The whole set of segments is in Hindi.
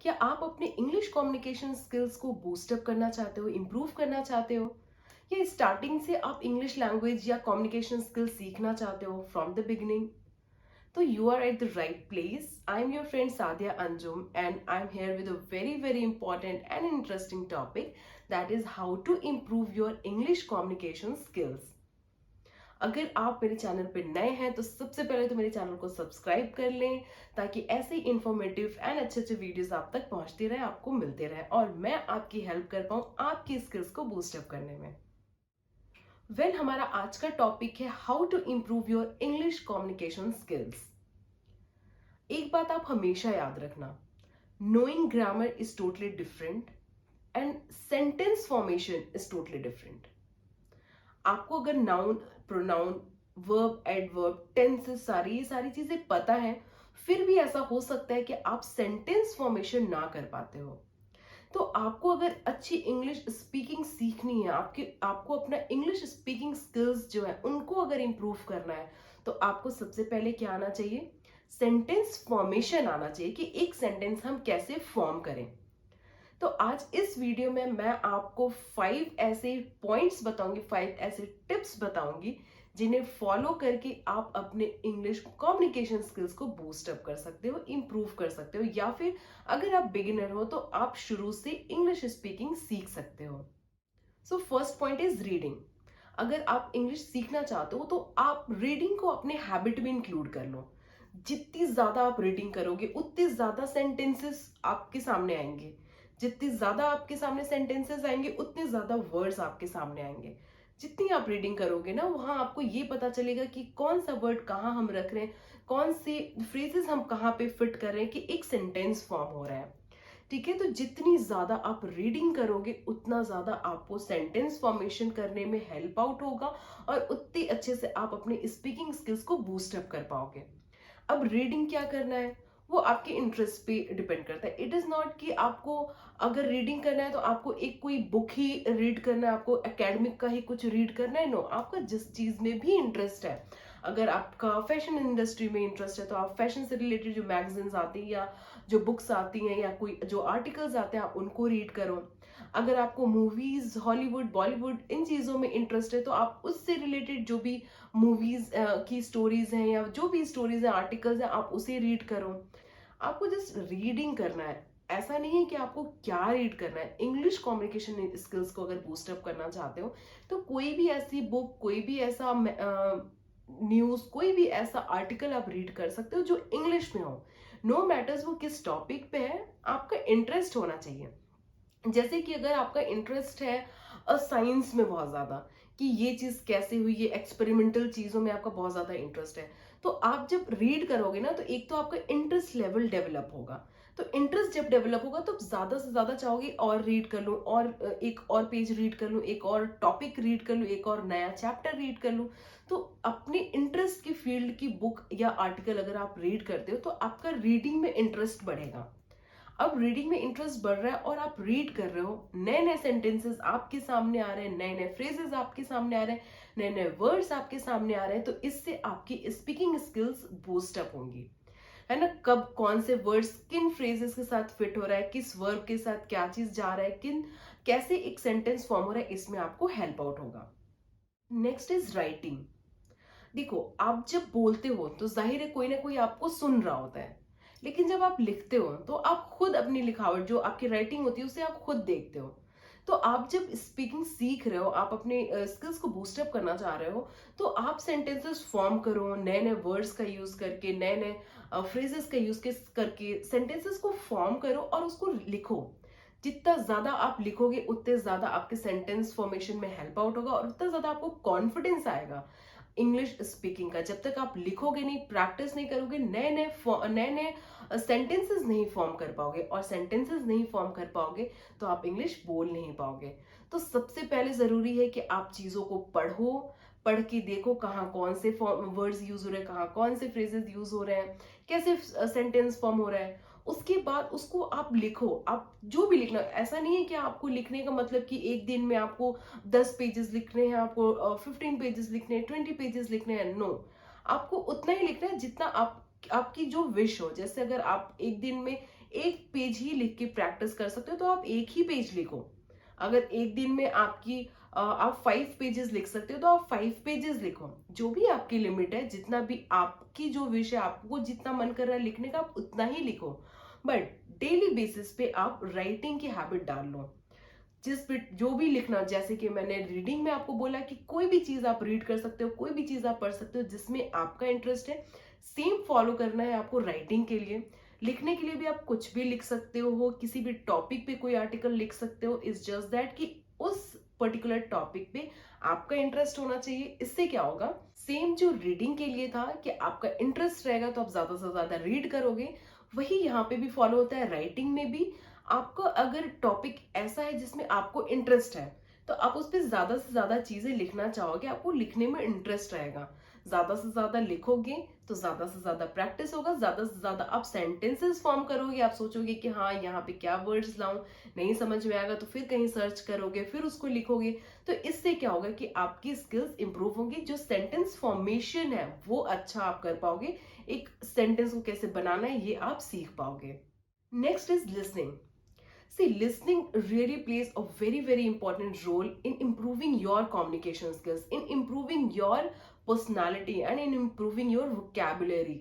क्या आप अपने इंग्लिश कम्युनिकेशन स्किल्स को बूस्टअप करना चाहते हो, इम्प्रूव करना चाहते हो, या स्टार्टिंग से आप इंग्लिश लैंग्वेज या कम्युनिकेशन स्किल्स सीखना चाहते हो फ्रॉम द बिगिनिंग? तो you are at the right place. I am your friend Sadia Anjum and I am here with a very important and interesting topic, that is how to improve your English communication skills. अगर आप मेरे चैनल पर नए हैं तो सबसे पहले तो मेरे चैनल को सब्सक्राइब कर लें, ताकि ऐसे इंफॉर्मेटिव एंड अच्छे अच्छे वीडियोस आप तक पहुंचते रहे, आपको मिलते रहे और मैं आपकी हेल्प कर पाऊं आपकी स्किल्स को बूस्टअप करने में. हमारा आज का टॉपिक है how to improve your English communication skills. एक बात आप हमेशा याद रखना, knowing grammar is totally different and sentence formation is totally different. आपको अगर noun, pronoun, verb, adverb, tenses, ये सारी चीजें पता है, फिर भी ऐसा हो सकता है कि आप सेंटेंस फॉर्मेशन ना कर पाते हो. तो आपको अगर अच्छी इंग्लिश स्पीकिंग सीखनी है, आपको अपना इंग्लिश स्पीकिंग स्किल्स जो है उनको अगर इंप्रूव करना है, तो आपको सबसे पहले क्या आना चाहिए? सेंटेंस फॉर्मेशन आना चाहिए कि एक सेंटेंस हम कैसे फॉर्म करें. तो आज इस वीडियो में मैं आपको 5 ऐसे पॉइंट्स बताऊंगी, 5 ऐसे टिप्स बताऊंगी जिन्हें फॉलो करके आप अपने इंग्लिश कम्युनिकेशन स्किल्स को बूस्ट अप कर सकते हो, इंप्रूव कर सकते हो, या फिर अगर आप बिगिनर हो तो आप शुरू से इंग्लिश स्पीकिंग सीख सकते हो. So first point is reading. अगर आप इंग्लिश सीखना चाहते हो तो आप रीडिंग को अपने हैबिट में इंक्लूड कर लो. जितनी ज्यादा आप रीडिंग करोगे उतने ज्यादा सेंटेंसेस आपके सामने आएंगे. जितनी ज्यादा आपके सामने सेंटेंसेस आएंगे उतने ज्यादा वर्ड्स आपके सामने आएंगे. जितनी आप रीडिंग करोगे ना, वहां आपको ये पता चलेगा कि कौन सा वर्ड कहाँ हम रख रहे हैं, कौन से फ्रेजेस हम कहाँ पे फिट कर रहे हैं कि एक सेंटेंस फॉर्म हो रहा है. ठीक है, तो जितनी ज्यादा आप रीडिंग करोगे उतना ज्यादा आपको सेंटेंस फॉर्मेशन करने में हेल्प आउट होगा और उतनी अच्छे से आप अपने स्पीकिंग स्किल्स को बूस्ट अप कर पाओगे. अब रीडिंग क्या करना है, वो आपके इंटरेस्ट पे डिपेंड करता है. इट इज नॉट कि आपको अगर रीडिंग करना है तो आपको एक कोई बुक ही रीड करना है, आपको एकेडमिक का ही कुछ रीड करना है. नो, आपका जिस चीज में भी इंटरेस्ट है, अगर आपका फैशन इंडस्ट्री में इंटरेस्ट है तो आप फैशन से रिलेटेड जो मैगजीन्स आती हैं या जो बुक्स आती हैं या कोई जो आर्टिकल्स आते हैं आप उनको रीड करो. अगर आपको मूवीज, हॉलीवुड, बॉलीवुड, इन चीजों में इंटरेस्ट है तो आप उससे रिलेटेड जो भी मूवीज की स्टोरीज हैं या जो भी स्टोरीज हैं, आर्टिकल्स हैं, आप उसे रीड करो. आपको जस्ट रीडिंग करना है. ऐसा नहीं है कि आपको क्या रीड करना है. इंग्लिश कम्युनिकेशन स्किल्स को अगर बूस्टअप करना चाहते हो तो कोई भी ऐसी बुक, कोई भी ऐसा न्यूज, कोई भी ऐसा आर्टिकल आप रीड कर सकते हो जो इंग्लिश में हो. नो मैटर्स वो किस टॉपिक पे है, आपका इंटरेस्ट होना चाहिए. जैसे कि अगर आपका इंटरेस्ट है साइंस में बहुत ज्यादा, कि ये चीज कैसे हुई, ये एक्सपेरिमेंटल चीजों में आपका बहुत ज्यादा इंटरेस्ट है, तो आप जब रीड करोगे ना तो एक तो आपका इंटरेस्ट लेवल डेवलप होगा. तो इंटरेस्ट जब डेवलप होगा तो ज्यादा से ज्यादा चाहोगे और रीड कर लूं, और एक और पेज रीड कर लूं, एक और टॉपिक रीड कर लूं, एक और नया चैप्टर रीड कर लूं. तो अपने इंटरेस्ट की फील्ड की बुक या आर्टिकल अगर आप रीड करते हो तो आपका रीडिंग में इंटरेस्ट बढ़ेगा. अब रीडिंग में इंटरेस्ट बढ़ रहा है और आप रीड कर रहे हो, नए नए सेंटेंसेस आपके सामने आ रहे हैं, नए नए फ्रेजेस आपके सामने आ रहे हैं, नए नए वर्ड्स आपके सामने आ रहे हैं, तो इससे आपकी स्पीकिंग स्किल्स बूस्ट अप होंगी. है ना, कब कौन से वर्ड्स किन फ्रेजेस के साथ फिट हो रहा है, किस वर्ब के साथ क्या चीज जा रहा है, किन कैसे एक सेंटेंस फॉर्म हो रहा है, इसमें आपको हेल्प आउट होगा. Next is writing. देखो, आप जब बोलते हो तो जाहिर है कोई ना कोई आपको सुन रहा होता है, लेकिन जब आप लिखते हो तो आप खुद अपनी लिखावट, जो आपकी राइटिंग होती है, उसे आप खुद देखते हो. तो आप जब स्पीकिंग सीख रहे हो, आप अपने स्किल्स को बूस्टअप करना चाह रहे हो, तो आप सेंटेंसेस फॉर्म करो, नए नए वर्ड्स का यूज करके, नए नए फ्रेजेस का यूज करके सेंटेंसेस को फॉर्म करो और उसको लिखो. जितना ज्यादा आप लिखोगे उतने ज्यादा आपके सेंटेंस फॉर्मेशन में हेल्प आउट होगा और उतना ज्यादा आपको कॉन्फिडेंस आएगा इंग्लिश स्पीकिंग का. जब तक आप लिखोगे नहीं, प्रैक्टिस नहीं करोगे, नए नए नए सेंटेंसेस नहीं फॉर्म कर पाओगे, और सेंटेंसेस नहीं फॉर्म कर पाओगे तो आप इंग्लिश बोल नहीं पाओगे. तो सबसे पहले जरूरी है कि आप चीजों को पढ़ो, पढ़ के देखो कहाँ कौन से वर्ड्स यूज हो रहे हैं, कहाँ कौन से फ्रेजेस यूज हो रहे हैं, कैसे सेंटेंस फॉर्म हो रहा है. उसके बाद उसको आप लिखो. आप जो भी लिखना, ऐसा नहीं है कि आपको लिखने का मतलब कि एक दिन में आपको 10 पेजेस लिखने हैं, आपको 15 पेजेस लिखने हैं, 20 पेजेस लिखने हैं. नो, आपको उतना ही लिखना है जितना आपकी जो विश हो. जैसे अगर आप एक दिन में एक पेज ही लिख के प्रैक्टिस कर सकते हो तो आप एक ही पेज लिखो। अगर एक दिन में आप 5 पेजेस लिख सकते हो तो आप 5 पेजेस लिखो। जो भी आपकी लिमिट है, जितना भी आपकी जो विषय, आपको जितना मन कर रहा है लिखने का, आप उतना ही लिखो। बट डेली बेसिस पे आप राइटिंग की हैबिट डाल लो। जो भी लिखना, जैसे कि मैंने रीडिंग में आपको बोला कि कोई भी चीज आप रीड कर सकते हो, कोई भी चीज आप पढ़ सकते हो जिसमें आपका इंटरेस्ट है, सेम फॉलो करना है आपको राइटिंग के लिए। लिखने के लिए भी आप कुछ भी लिख सकते हो, किसी भी टॉपिक पे कोई आर्टिकल लिख सकते हो। इज जस्ट दैट कि उस पर्टिकुलर टॉपिक पे आपका इंटरेस्ट होना चाहिए। इससे क्या होगा, सेम जो रीडिंग के लिए था कि आपका इंटरेस्ट रहेगा तो आप ज्यादा से ज्यादा रीड करोगे, वही यहाँ पे भी फॉलो होता है राइटिंग में भी। आपका अगर टॉपिक ऐसा है जिसमें आपको इंटरेस्ट है तो आप उस पर ज्यादा से ज्यादा चीजें लिखना चाहोगे, आपको लिखने में इंटरेस्ट रहेगा। ज्यादा से ज्यादा लिखोगे तो ज्यादा से ज्यादा प्रैक्टिस होगा, ज्यादा से ज्यादा आप सेंटेंसेस फॉर्म करोगे। आप सोचोगे कि हाँ यहाँ पे क्या वर्ड्स लाऊं, नहीं समझ में आएगा तो फिर कहीं सर्च करोगे, फिर उसको लिखोगे। तो इससे क्या होगा कि आपकी स्किल्स इंप्रूव होंगी। जो सेंटेंस फॉर्मेशन है वो अच्छा आप कर पाओगे, एक सेंटेंस को कैसे बनाना है ये आप सीख पाओगे। Next is listening. See, listening really plays a very important role in improving your communication skills, in improving your personality, and in improving your vocabulary.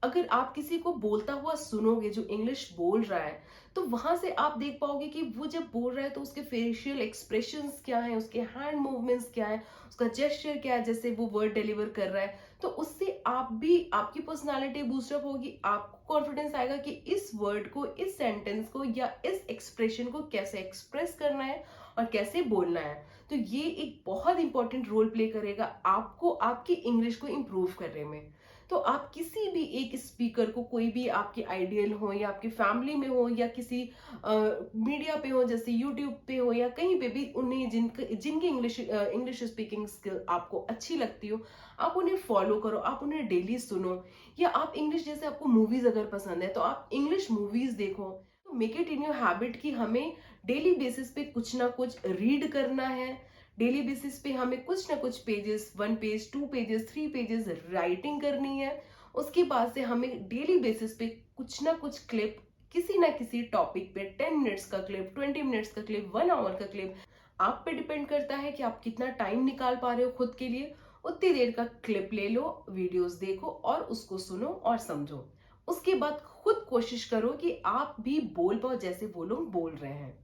अगर आप किसी को बोलता हुआ सुनोगे जो इंग्लिश बोल रहा है, तो वहां से आप देख पाओगे कि वो जब बोल रहा है तो उसके फेशियल एक्सप्रेशंस क्या है, उसके हैंड मूवमेंट्स क्या है, उसका जेस्चर क्या है, जैसे वो वर्ड डिलीवर कर रहा है। तो उससे आप भी, आपकी पर्सनालिटी बूस्टअप होगी, आपको कॉन्फिडेंस आएगा कि इस वर्ड को, इस सेंटेंस को या इस एक्सप्रेशन को कैसे एक्सप्रेस करना है और कैसे बोलना है। तो ये एक बहुत इंपॉर्टेंट रोल प्ले करेगा आपको आपकी इंग्लिश को इम्प्रूव करने में। तो आप किसी भी एक स्पीकर को, कोई भी आपके आइडियल हो या आपकी फैमिली में हो या किसी मीडिया पे हो, जैसे यूट्यूब पे हो या कहीं पे भी, उन्हें जिनकी इंग्लिश स्पीकिंग स्किल आपको अच्छी लगती हो, आप उन्हें फॉलो करो, आप उन्हें डेली सुनो। या आप इंग्लिश, जैसे आपको मूवीज अगर पसंद है तो आप इंग्लिश मूवीज देखो। तो make it in your habit कि हमें डेली बेसिस पे कुछ ना कुछ रीड करना है। डेली बेसिस पे हमें कुछ ना कुछ pages, 1 page, 2 pages, 3 pages writing करनी है। उसके बाद से हमें डेली बेसिस पे कुछ ना कुछ क्लिप, किसी ना किसी टॉपिक पे 10 मिनट्स का क्लिप, 20 मिनट्स का क्लिप, 1 आवर का क्लिप, आप पे डिपेंड करता है कि आप कितना टाइम निकाल पा रहे हो खुद के लिए। उतनी देर का क्लिप ले लो, वीडियोस देखो और उसको सुनो और समझो। उसके बाद खुद कोशिश करो कि आप भी बोल पाओ जैसे वो लोग बोल रहे हैं।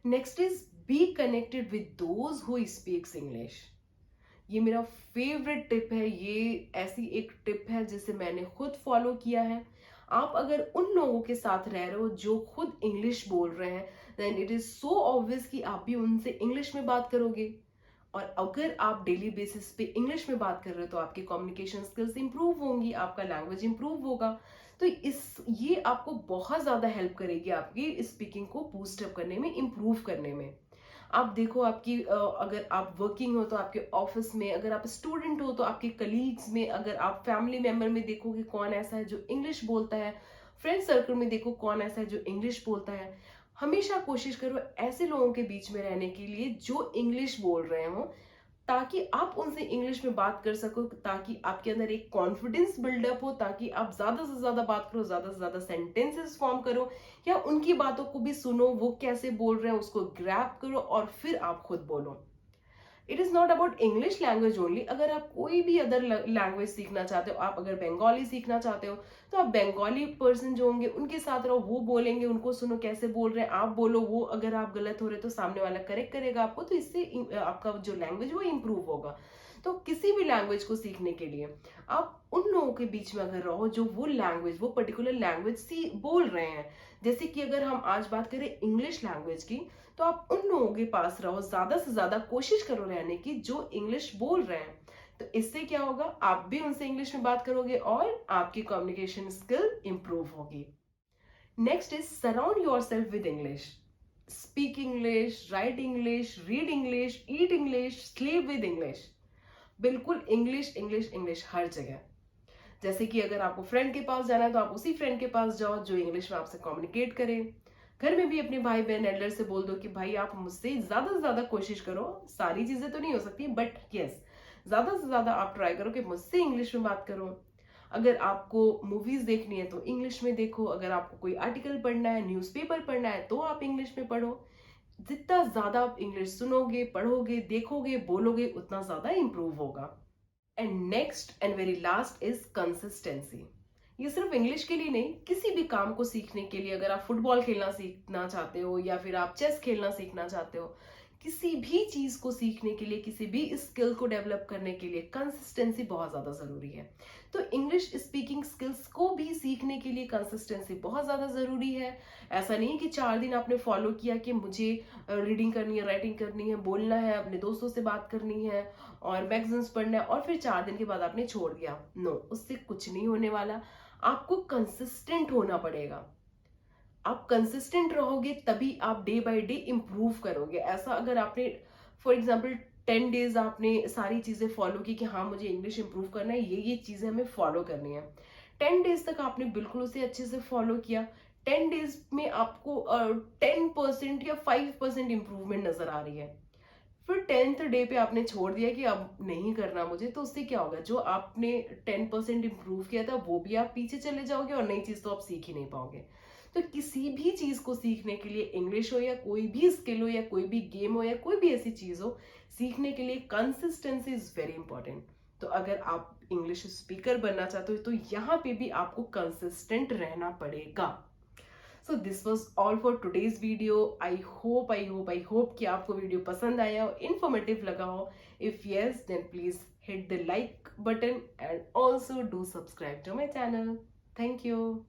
Next is be connected with those who speaks English. ये मेरा फेवरेट टिप है। ये ऐसी एक टिप है जिसे मैंने खुद फॉलो किया है। आप अगर उन लोगों के साथ रह रहे हो जो खुद इंग्लिश बोल रहे हैं, then it is so obvious कि आप भी उनसे इंग्लिश में बात करोगे। और अगर आप डेली बेसिस पे इंग्लिश में बात कर रहे हो तो आपकी कम्युनिकेशन स्किल्स इंप्रूव होंगी, आपका लैंग्वेज इंप्रूव होगा। तो ये आपको बहुत ज्यादा हेल्प करेगी आपकी स्पीकिंग को बूस्ट अप करने में, इंप्रूव करने में। आप देखो, अगर आप वर्किंग हो तो आपके ऑफिस में, अगर आप स्टूडेंट हो तो आपके कलीग्स में, अगर आप फैमिली मेंबर में देखोगे कौन ऐसा है जो इंग्लिश बोलता है, फ्रेंड सर्कल में देखो कौन ऐसा है जो इंग्लिश बोलता है। हमेशा कोशिश करो ऐसे लोगों के बीच में रहने के लिए जो इंग्लिश बोल रहे हो, ताकि आप उनसे इंग्लिश में बात कर सको, ताकि आपके अंदर एक कॉन्फिडेंस बिल्डअप हो, ताकि आप ज्यादा से ज्यादा बात करो, ज्यादा से ज्यादा सेंटेंसेस फॉर्म करो, या उनकी बातों को भी सुनो, वो कैसे बोल रहे हैं उसको ग्रैब करो और फिर आप खुद बोलो। It is not about English language only. अगर आप कोई भी अदर लैंग्वेज सीखना चाहते हो, आप अगर बंगाली सीखना चाहते हो तो आप बंगाली पर्सन जो होंगे उनके साथ रहो, वो बोलेंगे, उनको सुनो कैसे बोल रहे हैं, आप बोलो, वो अगर आप गलत हो रहे तो सामने वाला करेक्ट करेगा आपको। तो इससे आपका जो लैंग्वेज वो इंप्रूव होगा। तो किसी भी लैंग्वेज को सीखने के लिए आप उन लोगों के बीच में अगर रहो जो वो लैंग्वेज, वो पर्टिकुलर लैंग्वेज बोल रहे हैं। जैसे कि अगर हम आज बात करें इंग्लिश लैंग्वेज की, तो आप उन लोगों के पास रहो, ज्यादा से ज्यादा कोशिश करो रहने की जो इंग्लिश बोल रहे हैं। तो इससे क्या होगा, आप भी उनसे इंग्लिश में बात करोगे और आपकी कम्युनिकेशन स्किल इंप्रूव होगी। Next is surround yourself with English. Speak English, right English, read English, eat English, sleep with English. बिल्कुल इंग्लिश इंग्लिश इंग्लिश हर जगह। जैसे कि अगर आपको फ्रेंड के पास जाना है तो आप उसी फ्रेंड के पास जाओ जो इंग्लिश में आपसे कम्युनिकेट करे। घर में भी अपने भाई बहन एल्डर से बोल दो कि भाई आप मुझसे ज्यादा से ज्यादा कोशिश करो, सारी चीजें तो नहीं हो सकती बट यस, ज्यादा से ज्यादा आप ट्राई करो कि मुझसे इंग्लिश में बात करो। अगर आपको मूवीज देखनी है तो इंग्लिश में देखो, अगर आपको कोई आर्टिकल पढ़ना है, न्यूज़पेपर पढ़ना है तो आप इंग्लिश में पढ़ो। जितना ज्यादा आप इंग्लिश सुनोगे, पढ़ोगे, देखोगे, बोलोगे, उतना ज्यादा इंप्रूव होगा। And next and very last is consistency. ये सिर्फ इंग्लिश के लिए नहीं, किसी भी काम को सीखने के लिए, अगर आप फुटबॉल खेलना सीखना चाहते हो या फिर आप चेस खेलना सीखना चाहते हो, किसी भी चीज को सीखने के लिए, किसी भी स्किल को डेवलप करने के लिए कंसिस्टेंसी बहुत ज्यादा जरूरी है। तो इंग्लिश स्पीकिंग स्किल्स को भी सीखने के लिए कंसिस्टेंसी बहुत ज्यादा जरूरी है। ऐसा नहीं कि 4 दिन आपने फॉलो किया कि मुझे रीडिंग करनी है, राइटिंग करनी है, बोलना है, अपने दोस्तों से बात करनी है और मैगजीन्स पढ़ना है, और फिर 4 दिन के बाद आपने छोड़ दिया। नो, उससे कुछ नहीं होने वाला। आपको कंसिस्टेंट होना पड़ेगा। आप कंसिस्टेंट रहोगे तभी आप डे बाय डे इंप्रूव करोगे। ऐसा अगर आपने फॉर एग्जांपल 10 डेज आपने सारी चीजें फॉलो की कि हाँ मुझे इंग्लिश इंप्रूव करना है, ये चीजें हमें फॉलो करनी है, 10 डेज तक आपने बिल्कुल उसे अच्छे से फॉलो किया, 10 डेज में आपको 10% या 5% इंप्रूवमेंट नजर आ रही है, फिर 10th डे पे आपने छोड़ दिया कि अब नहीं करना मुझे, तो उससे क्या होगा, जो आपने 10% इंप्रूव किया था वो भी आप पीछे चले जाओगे और नई चीज तो आप सीख ही नहीं पाओगे। तो किसी भी चीज को सीखने के लिए, इंग्लिश हो या कोई भी स्किल हो या कोई भी गेम हो या कोई भी ऐसी चीज हो, सीखने के लिए कंसिस्टेंसी इज वेरी इंपॉर्टेंट। तो अगर आप इंग्लिश स्पीकर बनना चाहते हो तो यहाँ पे भी आपको कंसिस्टेंट रहना पड़ेगा। So this was all for today's video. I hope कि आपको वीडियो पसंद आया हो, इन्फॉर्मेटिव लगा हो। If yes then please hit the like button and also do subscribe to my channel. Thank you.